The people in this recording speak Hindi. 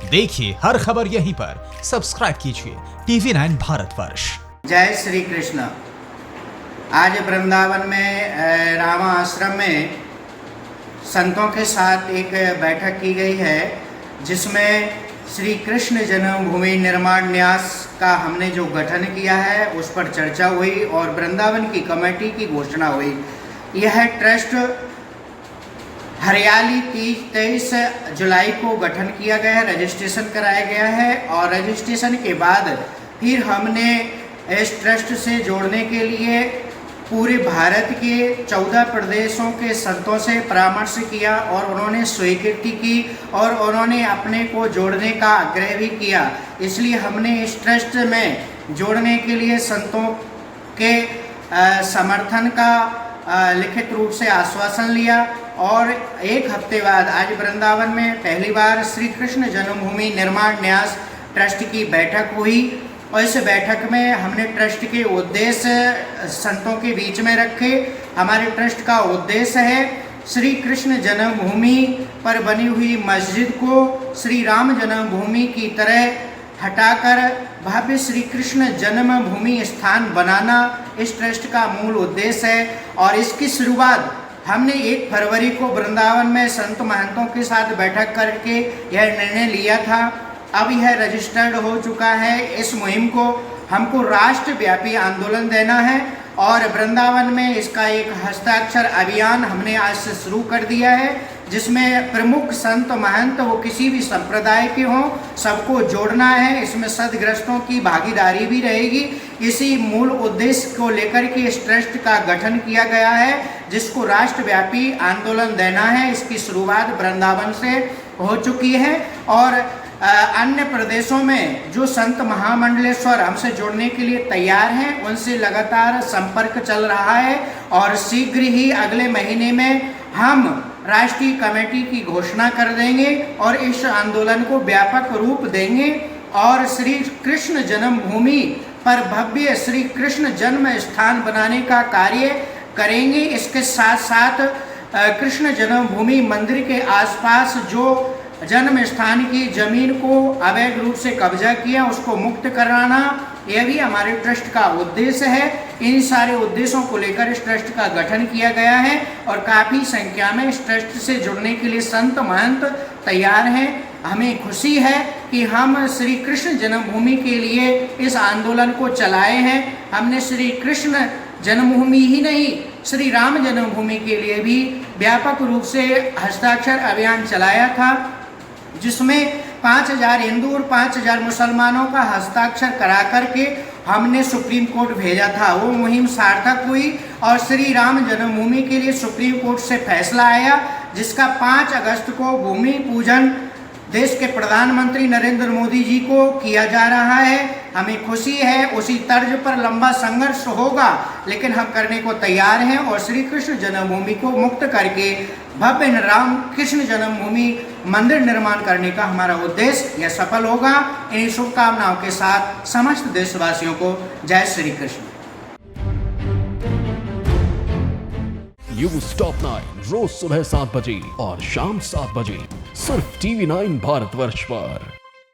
देखिए हर खबर यहीं पर। सब्सक्राइब कीजिए TV9 भारतवर्ष। जय श्री कृष्ण। आज वृंदावन में रामा आश्रम में संतों के साथ एक बैठक की गई है, जिसमें श्री कृष्ण जन्मभूमि निर्माण न्यास का हमने जो गठन किया है उस पर चर्चा हुई और वृंदावन की कमेटी की घोषणा हुई। यह ट्रस्ट हरियाली 23 जुलाई को गठन किया गया है, रजिस्ट्रेशन कराया गया है और रजिस्ट्रेशन के बाद फिर हमने इस ट्रस्ट से जोड़ने के लिए पूरे भारत के 14 प्रदेशों के संतों से परामर्श किया और उन्होंने स्वीकृति की और उन्होंने अपने को जोड़ने का आग्रह भी किया। इसलिए हमने इस ट्रस्ट में जोड़ने के लिए संतों के समर्थन का लिखित रूप से आश्वासन लिया और एक हफ्ते बाद आज वृंदावन में पहली बार श्री कृष्ण जन्मभूमि निर्माण न्यास ट्रस्ट की बैठक हुई और इस बैठक में हमने ट्रस्ट के उद्देश्य संतों के बीच में रखे। हमारे ट्रस्ट का उद्देश्य है श्री कृष्ण जन्मभूमि पर बनी हुई मस्जिद को श्री राम जन्मभूमि की तरह हटाकर भव्य श्री कृष्ण जन्मभूमि स्थान बनाना इस ट्रस्ट का मूल उद्देश्य है। और इसकी शुरुआत हमने 1 फरवरी को वृंदावन में संत महंतों के साथ बैठक करके यह निर्णय लिया था। अब यह रजिस्टर्ड हो चुका है। इस मुहिम को हमको राष्ट्रव्यापी आंदोलन देना है और वृंदावन में इसका एक हस्ताक्षर अभियान हमने आज से शुरू कर दिया है, जिसमें प्रमुख संत महंत वो किसी भी संप्रदाय के हों, सबको जोड़ना है। इसमें सदग्रस्तों की भागीदारी भी रहेगी। इसी मूल उद्देश्य को लेकर के इस ट्रस्ट का गठन किया गया है, जिसको राष्ट्रव्यापी आंदोलन देना है। इसकी शुरुआत वृंदावन से हो चुकी है और अन्य प्रदेशों में जो संत महामंडलेश्वर हमसे जुड़ने के लिए तैयार हैं, उनसे लगातार संपर्क चल रहा है और शीघ्र ही अगले महीने में हम राष्ट्रीय कमेटी की घोषणा कर देंगे और इस आंदोलन को व्यापक रूप देंगे और श्री कृष्ण जन्मभूमि पर भव्य श्री कृष्ण जन्म स्थान बनाने का कार्य करेंगे। इसके साथ साथ कृष्ण जन्मभूमि मंदिर के आसपास जो जन्म स्थान की जमीन को अवैध रूप से कब्जा किया उसको मुक्त कराना, यह भी हमारे ट्रस्ट का उद्देश्य है। इन सारे उद्देश्यों को लेकर इस ट्रस्ट का गठन किया गया है और काफ़ी संख्या में इस ट्रस्ट से जुड़ने के लिए संत महंत तैयार हैं। हमें खुशी है कि हम श्री कृष्ण जन्मभूमि के लिए इस आंदोलन को चलाए हैं। हमने श्री कृष्ण जन्मभूमि ही नहीं, श्री राम जन्मभूमि के लिए भी व्यापक रूप से हस्ताक्षर अभियान चलाया था, जिसमें 5000 हिंदू और 5000 मुसलमानों का हस्ताक्षर करा करके हमने सुप्रीम कोर्ट भेजा था। वो मुहिम सार्थक हुई और श्री राम जन्मभूमि के लिए सुप्रीम कोर्ट से फैसला आया, जिसका 5 अगस्त को भूमि पूजन देश के प्रधानमंत्री नरेंद्र मोदी जी को किया जा रहा है। हमें खुशी है। उसी तर्ज पर लंबा संघर्ष होगा, लेकिन हम करने को तैयार हैं और श्री कृष्ण जन्मभूमि को मुक्त करके भव्य राम कृष्ण जन्मभूमि मंदिर निर्माण करने का हमारा उद्देश्य यह सफल होगा। इन शुभकामनाओं के साथ समस्त देशवासियों को जय श्री कृष्ण। न्यूज़ टॉप 9 रोज सुबह 7 बजे और शाम 7 बजे सिर्फ TV9 भारतवर्ष पर।